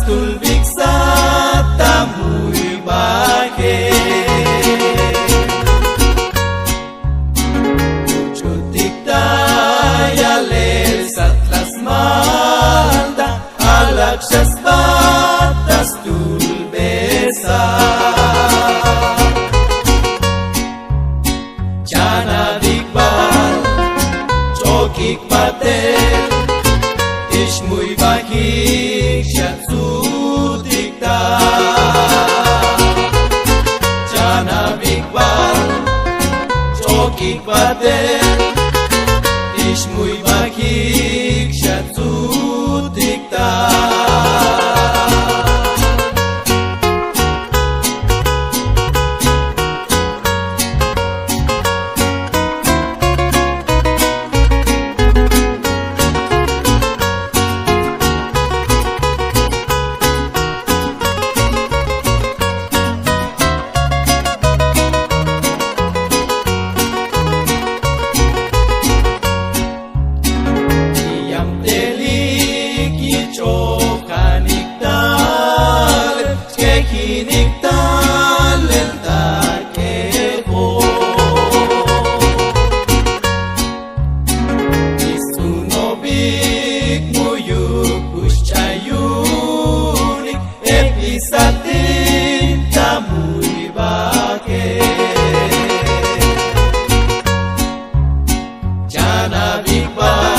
tulbik sa tamu'y bakit Ucutik dayalel satlas manda Alaksyas batas tulbesa Jana dikbal Chokik patel Ishmuy bakik Shatsutik da Jana bikbal Chokik patel Ishmuy bakik Shatsutik da Isatin tamu'y bakit Jana bikbal